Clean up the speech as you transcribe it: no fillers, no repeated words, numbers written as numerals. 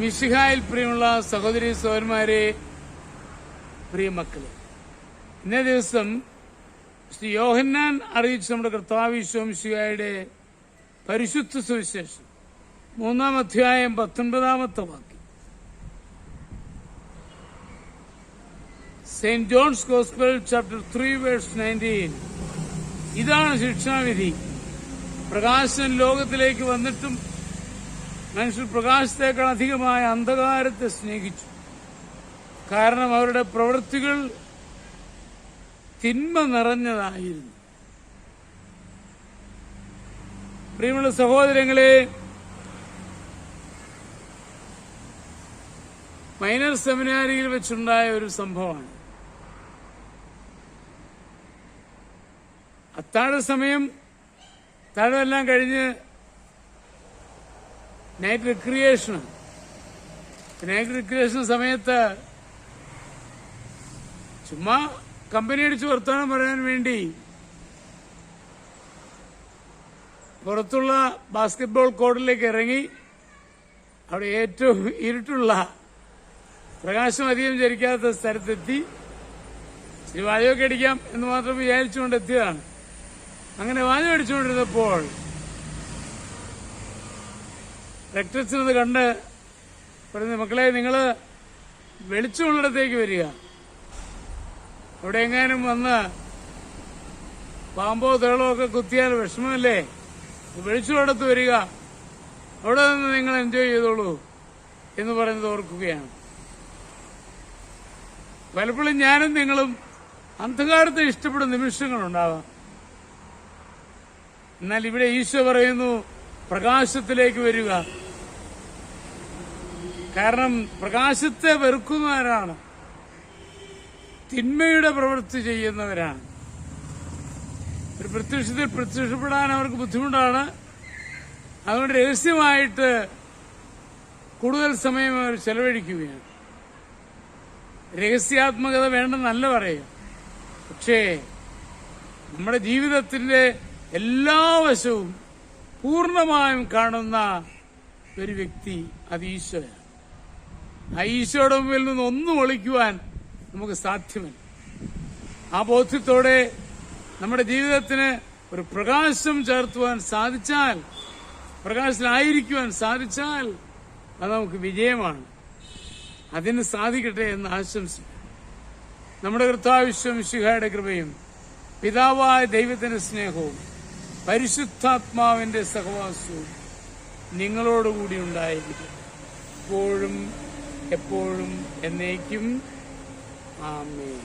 മിശിഹായിൽ പ്രിയമുള്ള സഹോദരി സഹോദരന്മാരെ, പ്രിയമക്കളെ, ഇന്നേ ദിവസം ശ്രീ യോഹന്നാൻ അറിയിച്ച നമ്മുടെ കർത്താവ് ഈശോ മിശിഹായുടെ പരിശുദ്ധ സുവിശേഷം 3-ാം അധ്യായം 19-ാമത്തെ വാക്യം. Saint John's gospel chapter 3 verse 19. ഇതാണ് ശിക്ഷാവിധി. പ്രകാശം ലോകത്തിലേക്ക് വന്നിട്ടും മനുഷ്യർ പ്രകാശത്തേക്കാൾ അധികമായ അന്ധകാരത്തെ സ്നേഹിച്ചു. കാരണം അവരുടെ പ്രവൃത്തികൾ തിന്മ നിറഞ്ഞതായിരുന്നു. പ്രിയമുള്ള സഹോദരങ്ങളെ, മൈനർ സെമിനാരിയിൽ വെച്ചുണ്ടായ ഒരു സംഭവമാണ്. അത്താഴ സമയം, അത്താഴമെല്ലാം കഴിഞ്ഞ് നൈറ്റ് റിക്രിയേഷൻ സമയത്ത് ചുമ്മാ കമ്പനി അടിച്ച് വർത്തമാനം പറയാൻ വേണ്ടി പുറത്തുള്ള ബാസ്കറ്റ്ബോൾ കോർട്ടിലേക്ക് ഇറങ്ങി അവിടെ ഏറ്റവും ഇരുട്ടുള്ള പ്രകാശം അധികം ചരിക്കാത്ത സ്ഥലത്തെത്തി. ഇച്ചിരി വാചകമൊക്കെ അടിക്കാം എന്ന് മാത്രം വിചാരിച്ചുകൊണ്ട് എത്തിയതാണ്. അങ്ങനെ വാചകം അടിച്ചുകൊണ്ടിരുന്നപ്പോൾ റെക്ടസിനത് കണ്ട് പറയുന്നത്, മക്കളെ, നിങ്ങള് വെളിച്ചമുള്ളിടത്തേക്ക് വരിക. അവിടെ എങ്ങാനും വന്ന് പാമ്പോ തേളോ ഒക്കെ കുത്തിയാൽ വിഷമമല്ലേ, വെളിച്ചമുള്ളിടത്ത് വരിക, അവിടെ നിന്ന് നിങ്ങൾ എൻജോയ് ചെയ്തോളൂ എന്ന് പറയുന്നത് ഓർക്കുകയാണ്. പലപ്പോഴും ഞാനും നിങ്ങളും അന്ധകാരത്തെ ഇഷ്ടപ്പെടുന്ന നിമിഷങ്ങളുണ്ടാവാം. എന്നാൽ ഇവിടെ ഈശോ പറയുന്നു, പ്രകാശത്തിലേക്ക് വരിക. കാരണം പ്രകാശത്തെ വെറുക്കുന്നവരാണ്, തിന്മയുടെ പ്രവൃത്തി ചെയ്യുന്നവരാണ്. ഒരു പ്രത്യക്ഷത്തിൽ പ്രത്യക്ഷപ്പെടാൻ അവർക്ക് ബുദ്ധിമുട്ടാണ്. അതുകൊണ്ട് രഹസ്യമായിട്ട് കൂടുതൽ സമയം അവർ ചെലവഴിക്കുകയാണ്. രഹസ്യാത്മകത വേണ്ടെന്നല്ല പറയുക, പക്ഷേ നമ്മുടെ ജീവിതത്തിന്റെ എല്ലാ വശവും പൂർണ്ണമായും കാണുന്ന ഒരു വ്യക്തി അത് ഈശോയാണ്. ആ ഈശോയുടെ മുമ്പിൽ നിന്ന് ഒന്നും ഒളിക്കുവാൻ നമുക്ക് സാധ്യമല്ല. ആ ബോധ്യത്തോടെ നമ്മുടെ ജീവിതത്തിന് ഒരു പ്രകാശം ചേർത്തുവാൻ സാധിച്ചാൽ, പ്രകാശത്തിലായിരിക്കുവാൻ സാധിച്ചാൽ അത് നമുക്ക് വിജയമാണ്. അതിന് സാധിക്കട്ടെ എന്ന് ആശംസിക്കുന്നു. നമ്മുടെ കർത്താവ് ഈശോ മിശിഹായുടെ കൃപയും പിതാവായ ദൈവത്തിന്റെ സ്നേഹവും പരിശുദ്ധാത്മാവിന്റെ സഹവാസവും നിങ്ങളോടുകൂടി ഉണ്ടായിരിക്കും, എപ്പോഴും എപ്പോഴും എന്നേക്കും. ആമേൻ.